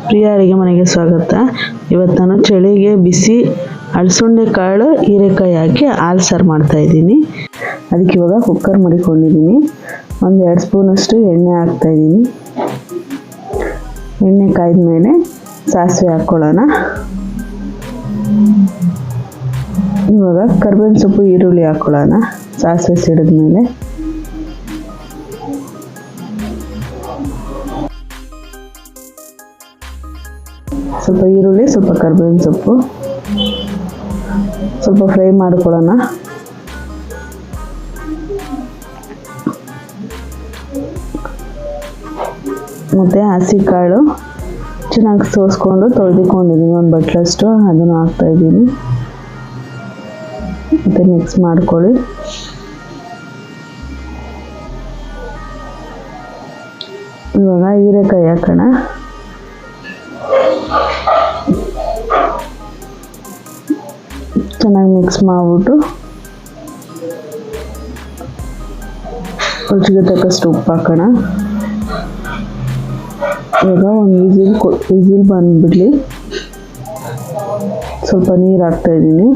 ಪ್ರಿಯ ಅಡುಗೆ ಮನೆಗೆ ಸ್ವಾಗತ. ಇವತ್ತು ನಾನು ಚಳಿಗೆ ಬಿಸಿ ಅಲಸಂದೆ ಕಾಳು ಹೀರೆಕಾಯಿ ಹಾಕಿ ಹಾಲು ಸಾರು ಮಾಡ್ತಾ ಇದ್ದೀನಿ. ಅದಕ್ಕೆ ಇವಾಗ ಕುಕ್ಕರ್ ಮಡಿಕೊಂಡಿದ್ದೀನಿ. ಒಂದು 2 ಸ್ಪೂನಷ್ಟು ಎಣ್ಣೆ ಹಾಕ್ತಾ ಇದ್ದೀನಿ. ಎಣ್ಣೆ ಕಾಯ್ದ ಮೇಲೆ ಸಾಸಿವೆ ಹಾಕ್ಕೊಳ್ಳೋಣ. ಇವಾಗ ಕರಿಬೇವಿನ ಸೊಪ್ಪು ಈರುಳ್ಳಿ ಹಾಕ್ಕೊಳ್ಳೋಣ. ಸಾಸಿವೆ ಸಿಡಿದ ಮೇಲೆ ಸ್ವಲ್ಪ ಈರುಳ್ಳಿ, ಸ್ವಲ್ಪ ಕರಿಬೇವಿನ ಸೊಪ್ಪು ಸ್ವಲ್ಪ ಫ್ರೈ ಮಾಡ್ಕೊಳ್ಳೋಣ. ಮತ್ತು ಹಸಿ ಕಾಳು ಚೆನ್ನಾಗಿ ಸೋಸ್ಕೊಂಡು ತೊಳೆದುಕೊಂಡಿದ್ದೀನಿ, ಒಂದು ಬಟ್ಲಷ್ಟು ಅದನ್ನು ಹಾಕ್ತಾ ಇದ್ದೀನಿ. ಮತ್ತು ಮಿಕ್ಸ್ ಮಾಡ್ಕೊಳ್ಳಿ. ಇವಾಗ ಹೀರೆಕಾಯಿ ಹಾಕೋಣ. ಚೆನ್ನಾಗಿ ಮಿಕ್ಸ್ ಮಾಡಿಬಿಟ್ಟು ರುಚಿಗೆ ತಕ್ಕಷ್ಟು ಉಪ್ಪು ಹಾಕೋಣ. ಇವಾಗ ಒಂದು ವಿಸಿಲ್ ಬಂದ್ಬಿಡ್ಲಿ. ಸ್ವಲ್ಪ ನೀರು ಹಾಕ್ತಾ ಇದ್ದೀನಿ.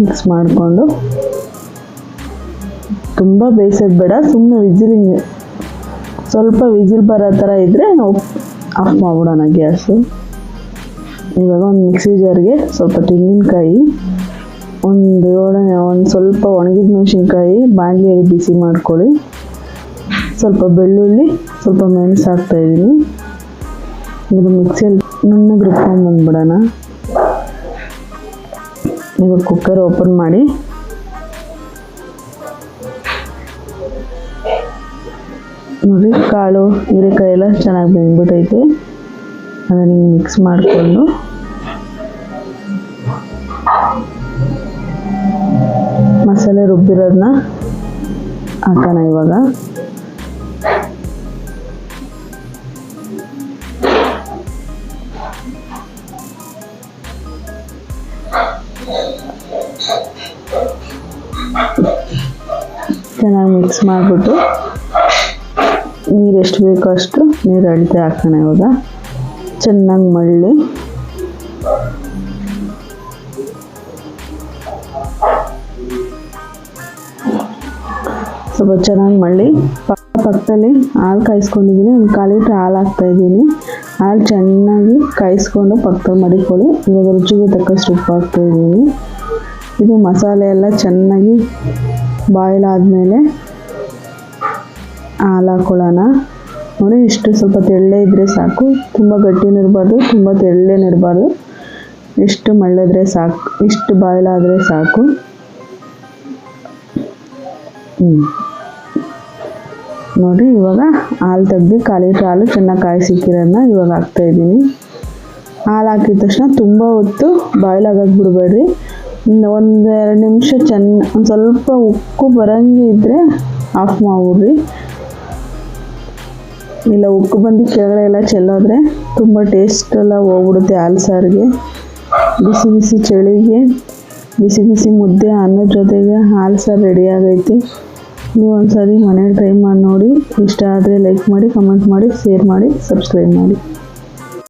ಮಿಕ್ಸ್ ಮಾಡಿಕೊಂಡು ತುಂಬ ಬೇಯಿಸೋದು ಬೇಡ, ಸುಮ್ಮನೆ ಸ್ವಲ್ಪ ವಿಸಿಲ್ ಬರೋ ಥರ ಇದ್ದರೆ ಆಫ್ ಮಾಡ್ಬಿಡೋಣ ಗ್ಯಾಸು. ಇವಾಗ ಒಂದು ಮಿಕ್ಸಿ ಜಾರ್ಗೆ ಸ್ವಲ್ಪ ತೆಂಗಿನಕಾಯಿ, ಒಂದು ಸ್ವಲ್ಪ ಒಣಗಿದ ಮೆಣಸಿನ್ಕಾಯಿ ಬಾಣಲೆಯಲ್ಲಿ ಬಿಸಿ ಮಾಡ್ಕೊಳ್ಳಿ. ಸ್ವಲ್ಪ ಬೆಳ್ಳುಳ್ಳಿ, ಸ್ವಲ್ಪ ಮೆಣಸು ಹಾಕ್ತಾಯಿದ್ದೀನಿ. ಇದು ಮಿಕ್ಸಿಯಲ್ಲಿ ನುಣ್ಣಗೆ ರುಬ್ಕೊಂಡ್ಬಂದ್ಬಿಡೋಣ. ಇವಾಗ ಕುಕ್ಕರ್ ಓಪನ್ ಮಾಡಿ ನೋಡಿ, ಕಾಳು ಹೀರೆಕಾಯಿ ಎಲ್ಲ ಚೆನ್ನಾಗಿ ಬೆಂದ್ಬಿಟ್ಟೈತೆ. ಅದನ್ನು ಮಿಕ್ಸ್ ಮಾಡಿಕೊಂಡು ಮಸಾಲೆ ರುಬ್ಬಿರೋದನ್ನ ಹಾಕೋಣ. ಇವಾಗ ಚೆನ್ನಾಗಿ ಮಿಕ್ಸ್ ಮಾಡಿಬಿಟ್ಟು ನೀರು ಎಷ್ಟು ಬೇಕೋ ಅಷ್ಟು ನೀರು ಅಳತೆ ಹಾಕೋಣ. ಇವಾಗ ಚೆನ್ನಾಗಿ ಮಳ್ಳಿ ಸ್ವಲ್ಪ ಚೆನ್ನಾಗಿ ಮಳ್ಳಿ ಪಕ್ಕದಲ್ಲಿ ಹಾಲು ಕಾಯಿಸ್ಕೊಂಡಿದ್ದೀನಿ. ಒಂದು 1/4 ಲೀಟ್ರ್ ಹಾಲು ಹಾಕ್ತಾಯಿದ್ದೀನಿ. ಹಾಲು ಚೆನ್ನಾಗಿ ಕಾಯಿಸ್ಕೊಂಡು ಪಕ್ಕದಲ್ಲಿ ಮಡಿಕೊಳ್ಳಿ. ಇವಾಗ ರುಚಿಗೆ ತಕ್ಕಷ್ಟು ಉಪ್ಪು ಹಾಕ್ತಾಯಿದ್ದೀನಿ. ಇದು ಮಸಾಲೆ ಎಲ್ಲ ಚೆನ್ನಾಗಿ ಬಾಯ್ಲ್ ಆದಮೇಲೆ ಹಾಲು ಹಾಕ್ಕೊಳ್ಳೋಣ. ನೋಡಿ, ಇಷ್ಟು ಸ್ವಲ್ಪ ತೆಳ್ಳೆ ಇದ್ದರೆ ಸಾಕು, ತುಂಬ ಗಟ್ಟಿನೂ ಇರಬಾರ್ದು, ತುಂಬ ತೆಳ್ಳೇನೂ ಇರಬಾರ್ದು. ಇಷ್ಟು ಮಳ್ಳಿದ್ರೆ ಸಾಕು, ಇಷ್ಟು ಬಾಯ್ಲ್ ಆದರೆ ಸಾಕು. ನೋಡಿ, ಇವಾಗ ಹಾಲು ತೆಗ್ದು 1/4 ಲೀಟ್ರ್ ಹಾಲು ಚೆನ್ನಾಗಿ ಕಾಯಿಸಿಕ್ಕಿರೋದನ್ನ ಇವಾಗ ಹಾಕ್ತಾಯಿದ್ದೀನಿ. ಹಾಲು ಹಾಕಿದ ತಕ್ಷಣ ತುಂಬ ಹೊತ್ತು ಬಾಯ್ಲ್ ಆಗೋಕ್ಕೆ ಬಿಡಬೇಡ್ರಿ. 1-2 ನಿಮಿಷ ಒಂದು ಸ್ವಲ್ಪ ಉಕ್ಕು ಬರೋಂಗೆ ಇದ್ದರೆ ಆಫ್ ಮಾಡಿಬಿಡ್ರಿ. ಇಲ್ಲ ಉಕ್ಕು ಬಂದು ಕೆಳಗಡೆ ಎಲ್ಲ ಚೆಲ್ಲೋದ್ರೆ ತುಂಬ ಟೇಸ್ಟ್ ಎಲ್ಲ ಹೋಗ್ಬಿಡುತ್ತೆ ಹಾಲು ಸಾರಿಗೆ. ಬಿಸಿ ಬಿಸಿ ಚಳಿಗೆ ಬಿಸಿ ಬಿಸಿ ಮುದ್ದೆ ಅನ್ನದ ಜೊತೆಗೆ ಹಾಲು ಸಾರು ರೆಡಿ ಆಗೈತಿ. ನೀವು ಒಂದ್ಸರಿ ಮನೇಲಿ ಟ್ರೈ ಮಾಡಿ ನೋಡಿ. ಇಷ್ಟ ಆದರೆ ಲೈಕ್ ಮಾಡಿ, ಕಮೆಂಟ್ ಮಾಡಿ, ಶೇರ್ ಮಾಡಿ, ಸಬ್ಸ್ಕ್ರೈಬ್ ಮಾಡಿ.